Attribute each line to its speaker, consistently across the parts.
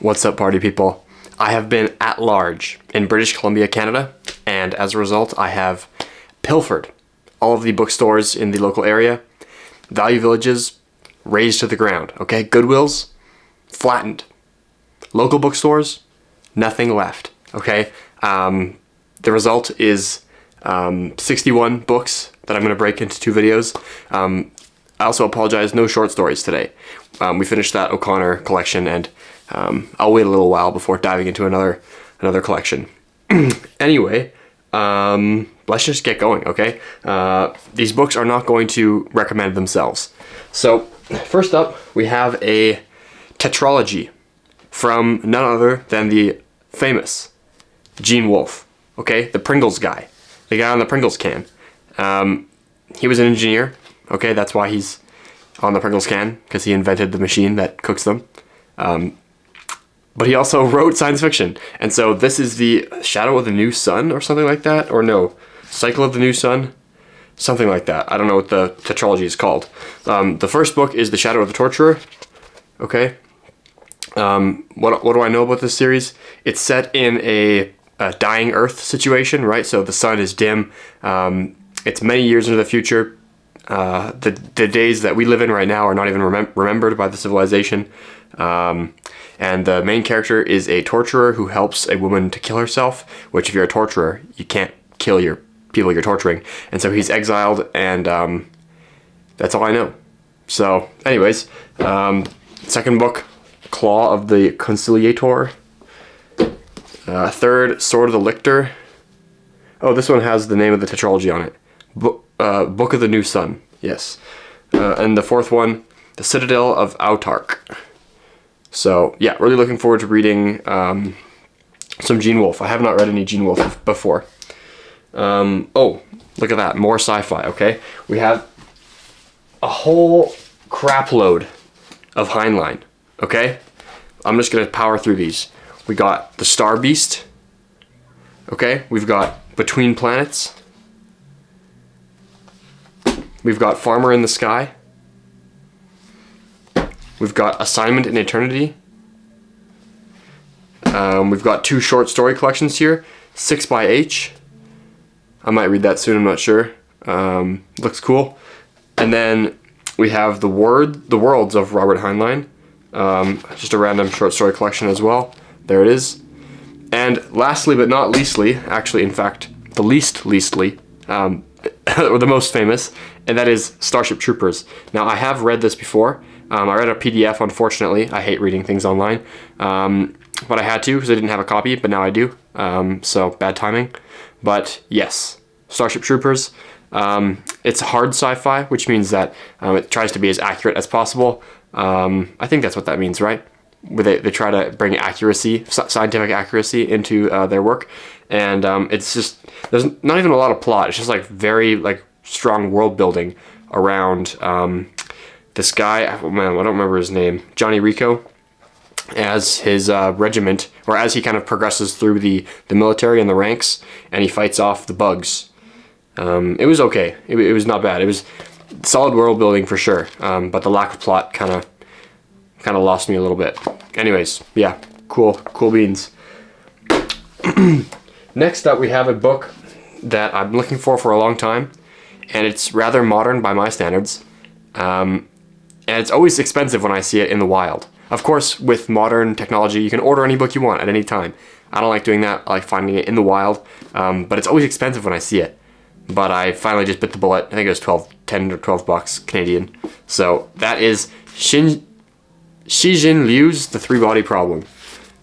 Speaker 1: What's up, party people? I have been at large in British Columbia, Canada, and as a result, I have pilfered all of the bookstores in the local area. Value villages razed to the ground, okay? Goodwills flattened. Local bookstores, nothing left, okay? The result is 61 books that I'm going to break into 2 videos. I also apologize, no short stories today. We finished that O'Connor collection, and I'll wait a little while before diving into another collection. Anyway, let's just get going, okay? These books are not going to recommend themselves. So, first up, we have a tetralogy from none other than the famous Gene Wolfe, okay? The Pringles guy. The guy on the Pringles can. He was an engineer, okay? That's why he's on the Pringles can, because he invented the machine that cooks them. But he also wrote science fiction. And so this is the Shadow of the New Sun or something like that. Or no, Cycle of the New Sun. Something like that. I don't know what the tetralogy is called. The first book is The Shadow of the Torturer. Okay. What do I know about this series? It's set in a dying Earth situation, right? So the sun is dim. It's many years into the future. The days that we live in right now are not even remembered by the civilization. And the main character is a torturer who helps a woman to kill herself, which if you're a torturer, you can't kill your people you're torturing. And so he's exiled, and that's all I know. So anyways, second book, Claw of the Consiliator. Third, Sword of the Lictor. Oh, this one has the name of the tetralogy on it. Book of the New Sun, yes. And the fourth one, The Citadel of Autark. So, yeah, really looking forward to reading some Gene Wolfe. I have not read any Gene Wolfe before. Oh, look at that, more sci-fi, okay? We have a whole crap load of Heinlein, okay? I'm just going to power through these. We got The Star Beast, okay? We've got Between Planets. We've got Farmer in the Sky. We've got Assignment in Eternity. We've got 2 short story collections here. 6 by H. I might read that soon, I'm not sure. Looks cool. And then we have The Worlds of Robert Heinlein. Just a random short story collection as well. There it is. And lastly but not leastly, actually in fact, the leastly, or the most famous, and that is Starship Troopers. Now I have read this before. I read a PDF, unfortunately. I hate reading things online. But I had to because I didn't have a copy, but now I do. So bad timing. But yes, Starship Troopers. It's hard sci-fi, which means that it tries to be as accurate as possible. I think that's what that means, right? They try to bring accuracy, scientific accuracy into their work. And it's just, there's not even a lot of plot. It's just like very strong world building around this guy, oh man, I don't remember his name, Johnny Rico, as his regiment, or as he kind of progresses through the military and the ranks, and he fights off the bugs. It was okay. It was not bad. It was solid world building for sure, but the lack of plot kind of lost me a little bit. Anyways, yeah, cool beans. Next up, we have a book that I'm looking for a long time, and it's rather modern by my standards. And it's always expensive when I see it in the wild. Of course, with modern technology, you can order any book you want at any time. I don't like doing that. I like finding it in the wild. But it's always expensive when I see it. But I finally just bit the bullet. I think it was 10 or 12 bucks Canadian. So that is Xi Jin Liu's The Threebody Problem.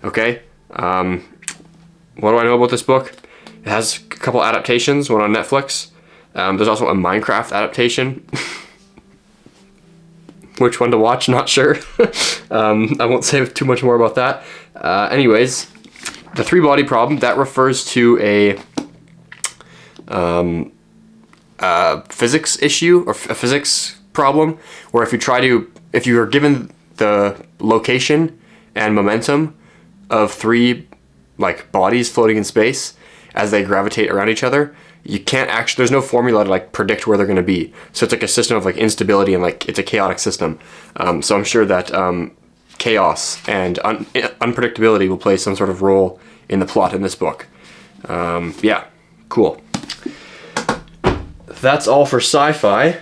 Speaker 1: Okay? What do I know about this book? It has a couple adaptations, one on Netflix. There's also a Minecraft adaptation. Which one to watch, not sure. I won't say too much more about that. Anyways, the Threebody Problem, that refers to a physics issue, or a physics problem, where if you are given the location and momentum of 3 bodies floating in space as they gravitate around each other, you can't actually, there's no formula to predict where they're going to be. So it's a system of instability, and it's a chaotic system. So I'm sure that chaos and unpredictability will play some sort of role in the plot in this book. Yeah, cool. That's all for sci-fi.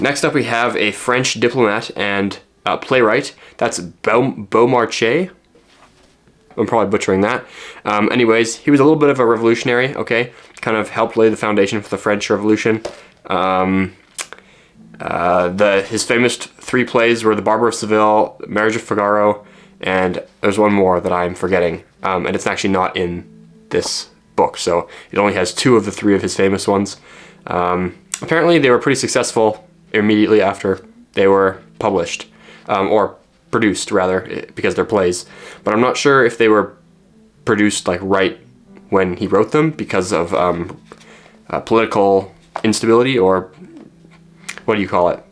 Speaker 1: Next up we have a French diplomat and playwright. That's Beaumarchais. I'm probably butchering that. Anyways, he was a little bit of a revolutionary, okay? Kind of helped lay the foundation for the French Revolution. His famous 3 plays were The Barber of Seville, Marriage of Figaro, and there's one more that I'm forgetting. And it's actually not in this book, so it only has 2 of the 3 of his famous ones. Apparently they were pretty successful immediately after they were published, or produced rather, because they're plays. But I'm not sure if they were produced like right when he wrote them because of political instability, or what do you call it?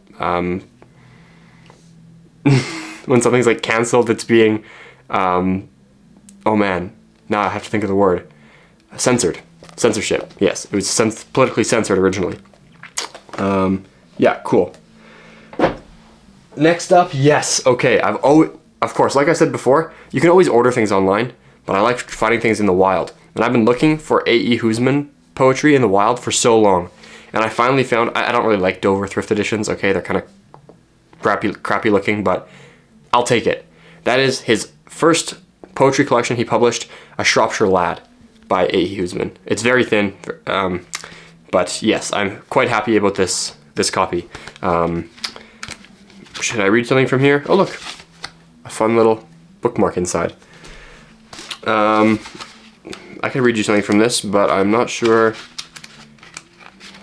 Speaker 1: When something's like canceled, it's being, oh man, now I have to think of the word. Censored. Censorship. Yes, it was politically censored originally. Yeah, cool. Next up, yes, okay, of course, like I said before, you can always order things online, but I like finding things in the wild. And I've been looking for A.E. Hoosman poetry in the wild for so long. And I finally found, I don't really like Dover thrift editions, okay, they're kind of crappy looking, but I'll take it. That is his first poetry collection he published, A Shropshire Lad by A.E. Hoosman. It's very thin, but yes, I'm quite happy about this copy. Should I read something from here? Oh look, a fun little bookmark inside. I could read you something from this, but I'm not sure.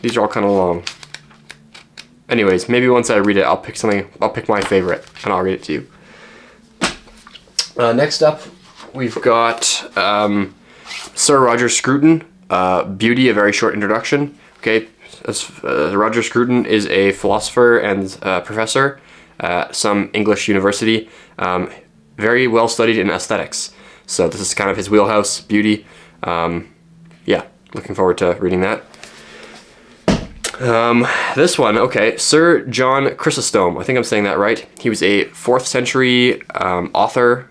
Speaker 1: These are all kind of long. Anyways, maybe once I read it, I'll pick something. I'll pick my favorite, and I'll read it to you. Next up, we've got Sir Roger Scrutin, Beauty, a very short introduction. Okay, Roger Scrutin is a philosopher and professor at some English university, very well studied in aesthetics. So this is kind of his wheelhouse, beauty. Yeah, looking forward to reading that. This one, okay, Sir John Chrysostom, I think I'm saying that right. He was a 4th century author,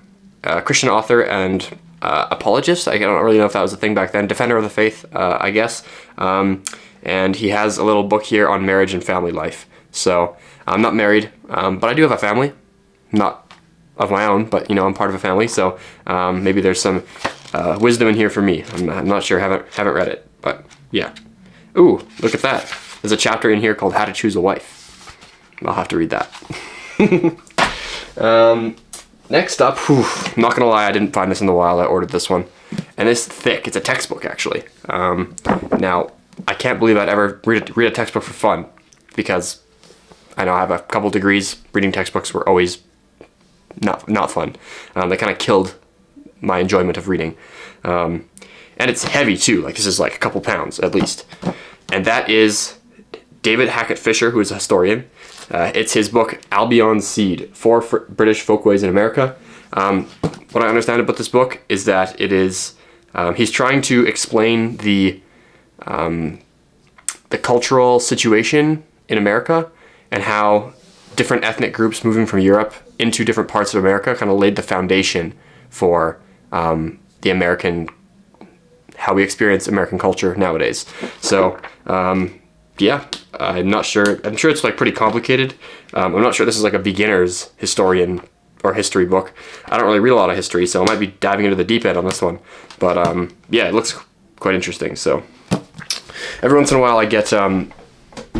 Speaker 1: Christian author and apologist. I don't really know if that was a thing back then. Defender of the faith, I guess. And he has a little book here on marriage and family life. So I'm not married, but I do have a family. Not of my own, but you know, I'm part of a family. So maybe there's some wisdom in here for me. I'm not sure. Haven't read it, but yeah. Ooh, look at that. There's a chapter in here called How to Choose a Wife. I'll have to read that. Next up, I'm not gonna lie, I didn't find this in the wild. I ordered this one, and it's thick. It's a textbook actually. Now I can't believe I'd ever read a textbook for fun, because I know I have a couple degrees. Reading textbooks were always not fun. They kind of killed my enjoyment of reading. And it's heavy too. Like this is like a couple pounds at least. And that is David Hackett Fisher, who is a historian. It's his book Albon Seed: 4 British Folkways in America. What I understand about this book is that it is he's trying to explain the cultural situation in America and how different ethnic groups moving from Europe into different parts of America kind of laid the foundation for the American, how we experience American culture nowadays. So yeah, I'm not sure. I'm sure it's like pretty complicated. I'm not sure this is like a beginner's historian or history book. I don't really read a lot of history, so I might be diving into the deep end on this one. But yeah, it looks quite interesting. So every once in a while I get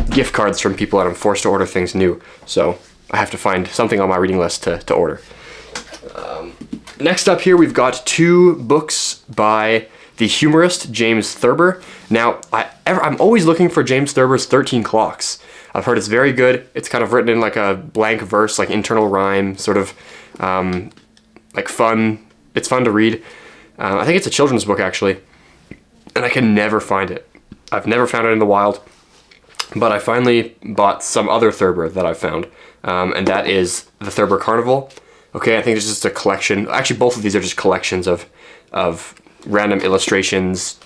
Speaker 1: gift cards from people and I'm forced to order things new. So I have to find something on my reading list to order. Next up here we've got 2 books by the humorist James Thurber. Now, I'm always looking for James Thurber's 13 Clocks. I've heard it's very good. It's kind of written in like a blank verse, like internal rhyme, sort of like fun. It's fun to read. I think it's a children's book actually, and I can never find it. I've never found it in the wild, but I finally bought some other Thurber that I've found, and that is the Thurber Carnival. Okay, I think it's just a collection. Actually, both of these are just collections of random illustrations,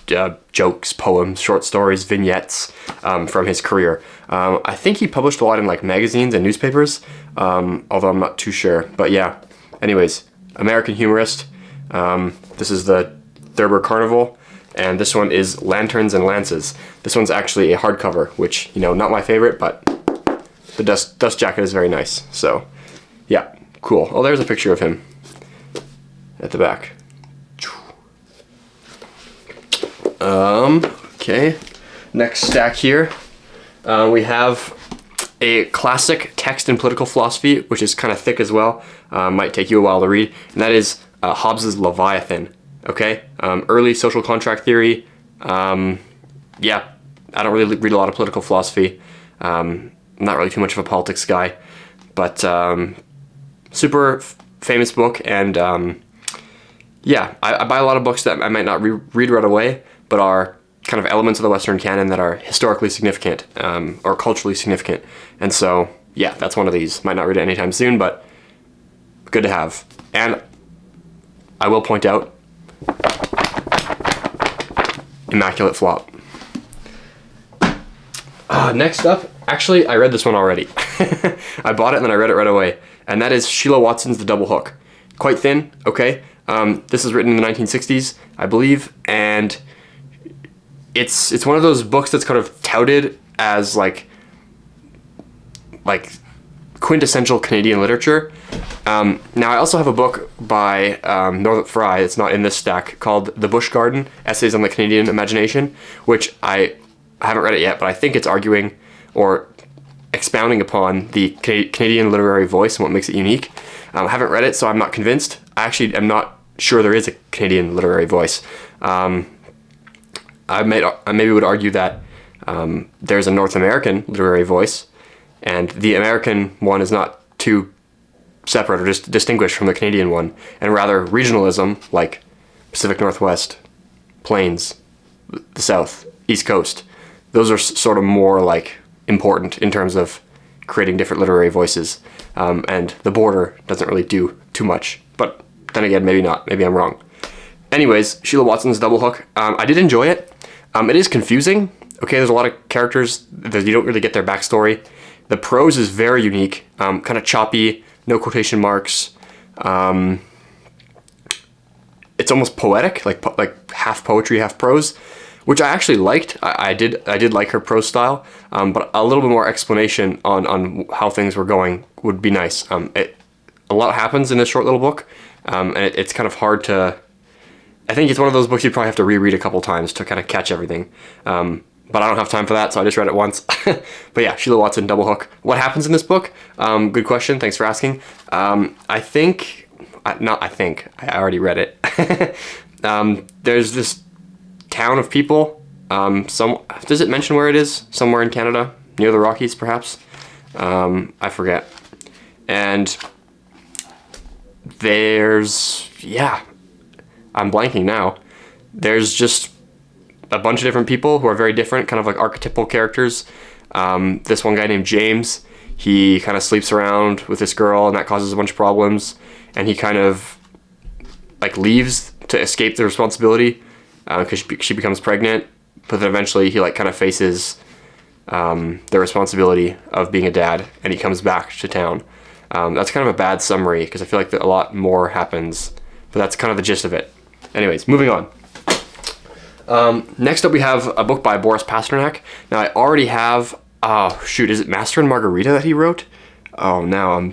Speaker 1: jokes, poems, short stories, vignettes from his career. I think he published a lot in like magazines and newspapers, although I'm not too sure. But yeah, anyways, American humorist. This is the Thurber Carnival, and this one is Lanterns and Lances. This one's actually a hardcover, which, you know, not my favorite, but the dust jacket is very nice. So yeah, cool. Oh, there's a picture of him at the back. Okay, next stack here, we have a classic text in political philosophy, which is kind of thick as well, might take you a while to read, and that is Hobbes's Leviathan. Okay, early social contract theory. Yeah, I don't really read a lot of political philosophy. I'm not really too much of a politics guy, but super famous book, and yeah, I buy a lot of books that I might not read right away, but are kind of elements of the Western canon that are historically significant, or culturally significant. And so, yeah, that's one of these. Might not read it anytime soon, but good to have. And I will point out, immaculate flop. Next up, actually, I read this one already. I bought it and then I read it right away. And that is Sheila Watson's The Double Hook. Quite thin, okay? This is written in the 1960s, I believe, and it's one of those books that's kind of touted as like quintessential Canadian literature. Now I also have a book by Northrop Frye, it's not in this stack, called The Bush Garden, Essays on the Canadian Imagination, which I haven't read it yet, but I think it's arguing or expounding upon the Canadian literary voice and what makes it unique. I haven't read it, so I'm not convinced. I actually am not sure there is a Canadian literary voice. I maybe would argue that there's a North American literary voice, and the American one is not too separate or just distinguished from the Canadian one, and rather regionalism, like Pacific Northwest, Plains, the South, East Coast. Those are sort of more like important in terms of creating different literary voices, and the border doesn't really do too much. But then again, maybe not. Maybe I'm wrong. Anyways, Sheila Watson's Double Hook. I did enjoy it. It is confusing. Okay, there's a lot of characters that you don't really get their backstory. The prose is very unique, kind of choppy, no quotation marks. It's almost poetic, like half poetry, half prose, which I actually liked. I did like her prose style, but a little bit more explanation on how things were going would be nice. A lot happens in this short little book, and it's kind of hard to. I think it's one of those books you probably have to reread a couple times to kind of catch everything. But I don't have time for that, so I just read it once. But yeah, Sheila Watson, Double Hook. What happens in this book? Good question. Thanks for asking. I already read it. There's this town of people. Does it mention where it is? Somewhere in Canada, near the Rockies, perhaps. I forget. And I'm blanking now. There's just a bunch of different people who are very different, kind of like archetypal characters. This one guy named James, he kind of sleeps around with this girl, and that causes a bunch of problems. And he kind of like leaves to escape the responsibility because she becomes pregnant. But then eventually he like kind of faces the responsibility of being a dad, and he comes back to town. That's kind of a bad summary because I feel like a lot more happens, but that's kind of the gist of it. Anyways, moving on. Next up we have a book by Boris Pasternak. Now I already have, is it Master and Margarita that he wrote? Oh, now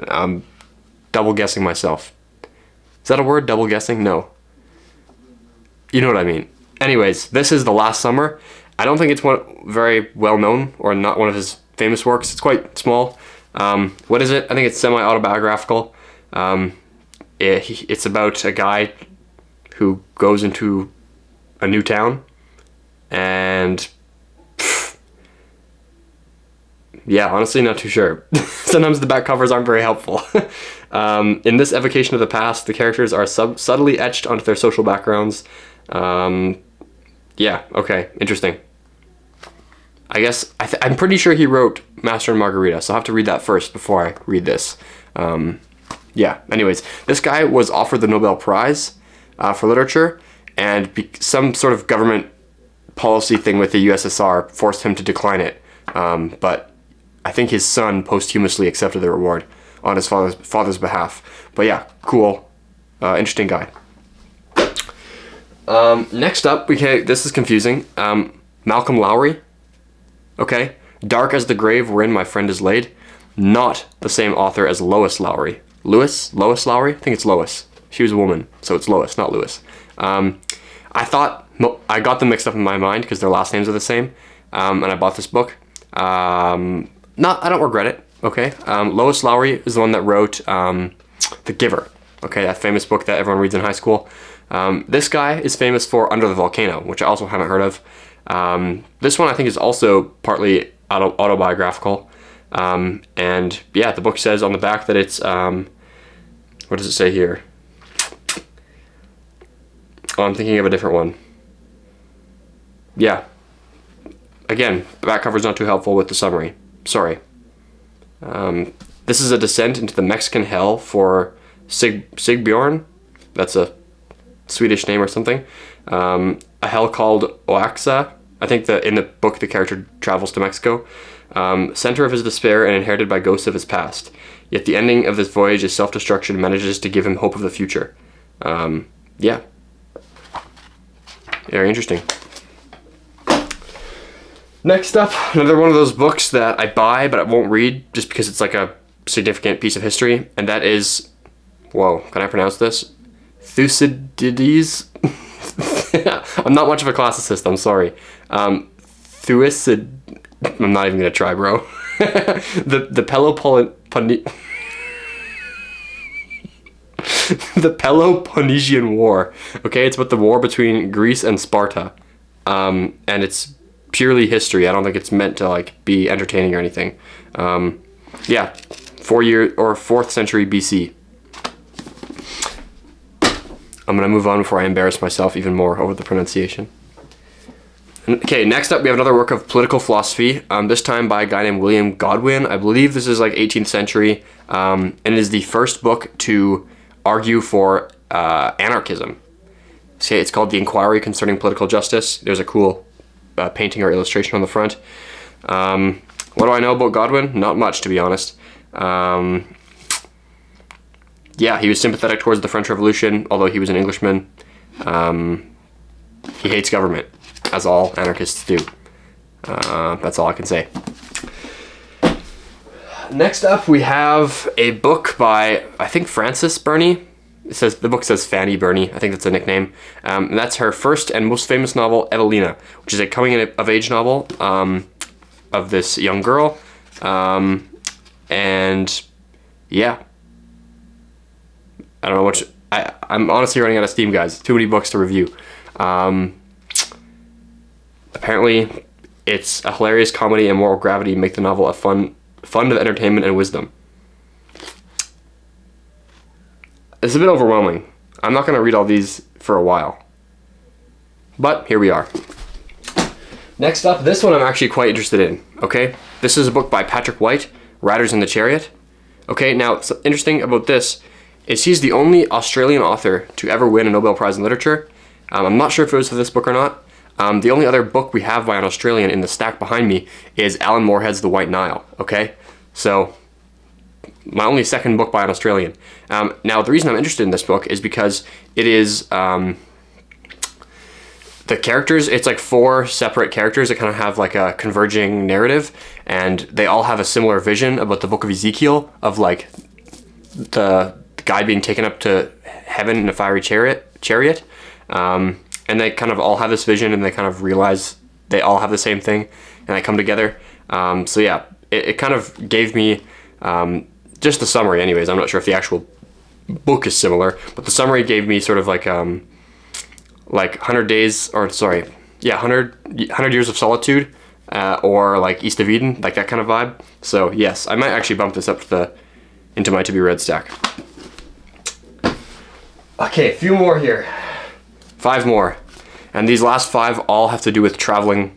Speaker 1: I'm double guessing myself. Is that a word, double guessing? No. You know what I mean. Anyways, this is The Last Summer. I don't think it's very well known, or not one of his famous works. It's quite small. What is it? I think it's semi-autobiographical. It's about a guy who goes into a new town, and yeah, honestly, not too sure. Sometimes the back covers aren't very helpful. In this evocation of the past, the characters are subtly etched onto their social backgrounds. Yeah, okay, interesting. I guess I'm pretty sure he wrote Master and Margarita, so I'll have to read that first before I read this. Yeah, anyways, this guy was offered the Nobel Prize for literature, and some sort of government policy thing with the USSR forced him to decline it. But I think his son posthumously accepted the reward on his father's behalf. But yeah, cool, interesting guy. Next up, this is confusing. Malcolm Lowry. Okay, Dark as the Grave Wherein My Friend Is Laid. Not the same author as Lois Lowry. Lois Lowry? I think it's Lois. She was a woman, so it's Lois, not Lewis. I got them mixed up in my mind because their last names are the same, and I bought this book. I don't regret it. Okay, Lois Lowry is the one that wrote The Giver. Okay, that famous book that everyone reads in high school. This guy is famous for Under the Volcano, which I also haven't heard of. This one I think is also partly autobiographical. And yeah, the book says on the back that it's, what does it say here? Oh, I'm thinking of a different one. Yeah. Again, the back cover's not too helpful with the summary. Sorry. This is a descent into the Mexican hell for Sigbjorn. That's a Swedish name or something. A hell called Oaxaca. I think that in the book the character travels to Mexico. Center of his despair and inherited by ghosts of his past. Yet the ending of this voyage is self-destruction manages to give him hope of the future. Yeah. Very interesting. Next up, another one of those books that I buy but I won't read just because it's like a significant piece of history, and that is, whoa, can I pronounce this? Thusides? I'm not much of a classicist, I'm sorry. Thucid... I'm not even gonna try, bro. the Peloponnesian War. Okay, it's about the war between Greece and Sparta. And it's purely history. I don't think it's meant to like be entertaining or anything. Yeah, 4th century BC. I'm gonna move on before I embarrass myself even more over the pronunciation. Okay, next up we have another work of political philosophy, this time by a guy named William Godwin. I believe this is like 18th century, and it is the first book to argue for anarchism. Okay, it's called The Inquiry Concerning Political Justice. There's a cool painting or illustration on the front. What do I know about Godwin? Not much, to be honest. Yeah, he was sympathetic towards the French Revolution, although he was an Englishman. He hates government, as all anarchists do. That's all I can say. Next up, we have a book by, I think, Frances Bernie. The book says Fanny Bernie. I think that's a nickname. And that's her first and most famous novel, Evelina, which is a coming-of-age novel of this young girl. And yeah, I don't know what. I'm honestly running out of steam, guys. Too many books to review. Apparently, it's a hilarious comedy and moral gravity make the novel a fund of entertainment and wisdom. It's a bit overwhelming. I'm not going to read all these for a while. But here we are. Next up, this one I'm actually quite interested in, okay? This is a book by Patrick White, Riders in the Chariot. Okay, now, what's interesting about this is he's the only Australian author to ever win a Nobel Prize in Literature. I'm not sure if it was for this book or not. The only other book we have by an Australian in the stack behind me is Alan Moorehead's The White Nile, okay? So, my only second book by an Australian. Now, the reason I'm interested in this book is because it is, the characters, it's like 4 separate characters that kind of have like a converging narrative, and they all have a similar vision about the book of Ezekiel, of like the guy being taken up to heaven in a fiery chariot. And they kind of all have this vision, and they kind of realize they all have the same thing, and they come together. So yeah, it kind of gave me, just the summary anyways, I'm not sure if the actual book is similar, but the summary gave me sort of like 100 days, or sorry, yeah, 100 Years of Solitude, or like East of Eden, like that kind of vibe. So yes, I might actually bump this up into my to-be-read stack. Okay, a few more here. 5 more. And these last 5 all have to do with traveling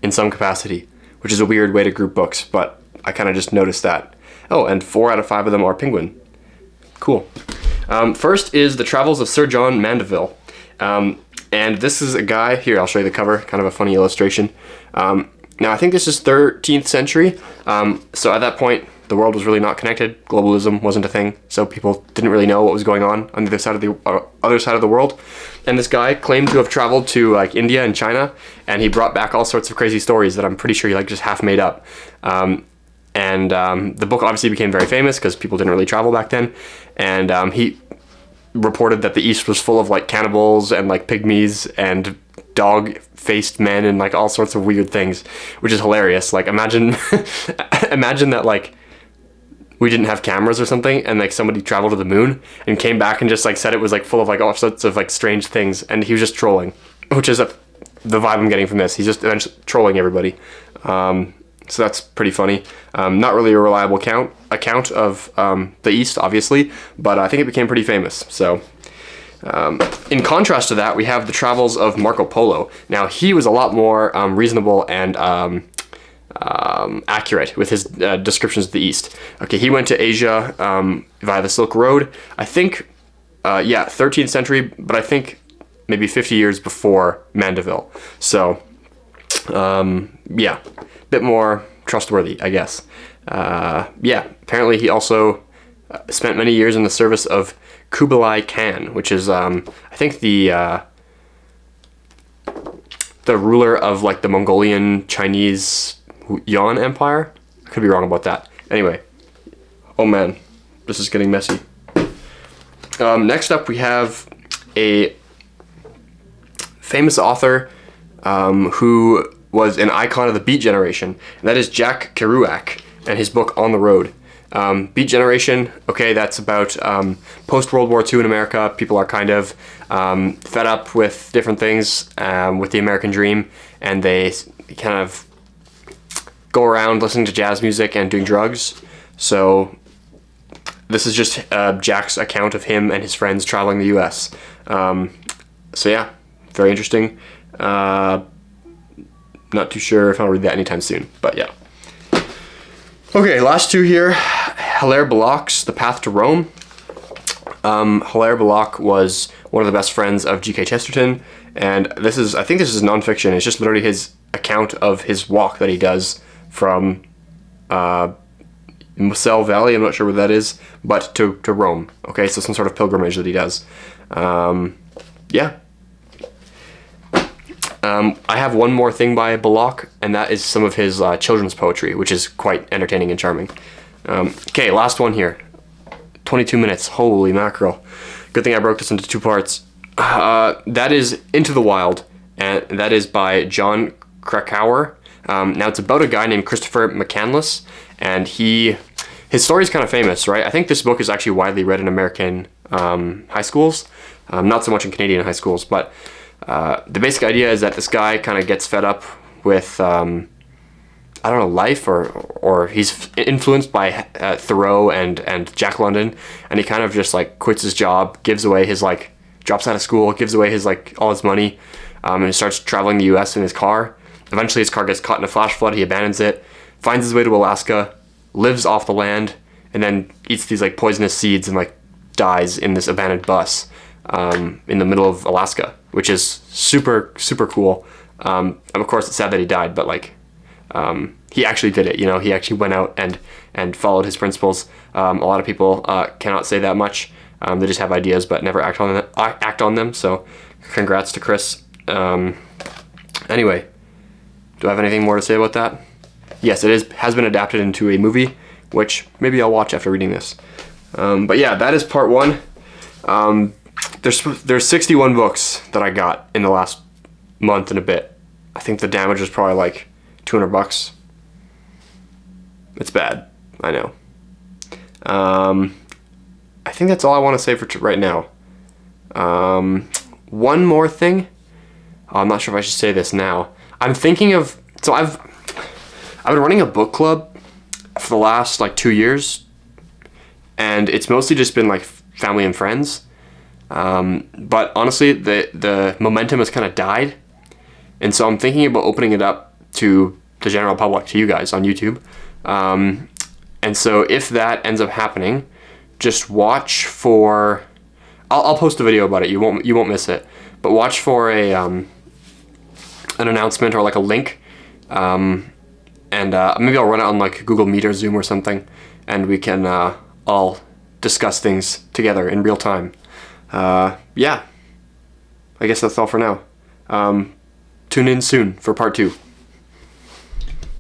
Speaker 1: in some capacity, which is a weird way to group books, but I kind of just noticed that. Oh, and 4 out of 5 of them are Penguin. Cool. First is The Travels of Sir John Mandeville. And this is a guy, here, I'll show you the cover, kind of a funny illustration. Now, I think this is 13th century, so at that point, the world was really not connected. Globalism wasn't a thing, so people didn't really know what was going on the other side of the world. And this guy claimed to have traveled to like India and China, and he brought back all sorts of crazy stories that I'm pretty sure he like just half made up. The book obviously became very famous because people didn't really travel back then, and he reported that the East was full of like cannibals and like pygmies and dog-faced men and like all sorts of weird things, which is hilarious. Like imagine imagine that like we didn't have cameras or something, and like somebody traveled to the moon and came back and just like said it was like full of like all sorts of like strange things, and he was just trolling, which is the vibe I'm getting from this. He's just eventually trolling everybody. So that's pretty funny. Not really a reliable account of the East, obviously, but I think it became pretty famous. So in contrast to that, we have the travels of Marco Polo. Now, he was a lot more reasonable and accurate with his descriptions of the East. Okay, he went to Asia via the Silk Road. I think, 13th century, but I think maybe 50 years before Mandeville. So, bit more trustworthy, I guess. Apparently he also spent many years in the service of Kublai Khan, which is, I think the ruler of like the Mongolian Chinese Yuan Empire. I could be wrong about that. Anyway, oh man, this is getting messy. Next up we have a famous author who was an icon of the Beat Generation, and that is Jack Kerouac and his book On the Road. Beat Generation, okay, that's about post-World War II in America. People are kind of fed up with different things, with the American dream, and they kind of go around listening to jazz music and doing drugs. So this is just Jack's account of him and his friends traveling the US. Very interesting. Not too sure if I'll read that anytime soon, but yeah. Okay, last two here. Hilaire Belloc's The Path to Rome. Hilaire Belloc was one of the best friends of G.K. Chesterton, and I think this is nonfiction. It's just literally his account of his walk that he does from Moselle Valley, I'm not sure where that is, but to Rome. Okay, so some sort of pilgrimage that he does. I have one more thing by Belloc, and that is some of his children's poetry, which is quite entertaining and charming. Okay, last one here. 22 minutes. Holy mackerel. Good thing I broke this into two parts. That is Into the Wild, and that is by John Krakauer. Now, it's about a guy named Christopher McCandless, and his story is kind of famous, right? I think this book is actually widely read in American high schools, not so much in Canadian high schools, but the basic idea is that this guy kind of gets fed up with, life, or he's influenced by Thoreau and Jack London, and he kind of just like quits his job, gives away his like, drops out of school, gives away his like all his money, and he starts traveling the U.S. in his car. Eventually his car gets caught in a flash flood, he abandons it, finds his way to Alaska, lives off the land, and then eats these like poisonous seeds and like dies in this abandoned bus in the middle of Alaska, which is super, super cool. And of course it's sad that he died, but like he actually did it, you know, he actually went out and followed his principles. A lot of people cannot say that much. They just have ideas but never act on them, so congrats to Chris. Anyway, do I have anything more to say about that? Yes, it has been adapted into a movie, which maybe I'll watch after reading this. But yeah, that is part one. There's 61 books that I got in the last month and a bit. I think the damage was probably like $200. It's bad, I know. I think that's all I want to say for right now. One more thing. I'm not sure if I should say this now. I'm thinking of, so I've been running a book club for the last like 2 years, and it's mostly just been like family and friends. But honestly, the momentum has kind of died, and so I'm thinking about opening it up to the general public, to you guys on YouTube. And so if that ends up happening, just watch for I'll post a video about it. You won't miss it. But watch for a an announcement or like a link, and maybe I'll run it on like Google Meet or Zoom or something, and we can all discuss things together in real time. Yeah, I guess that's all for now. Tune in soon for part 2.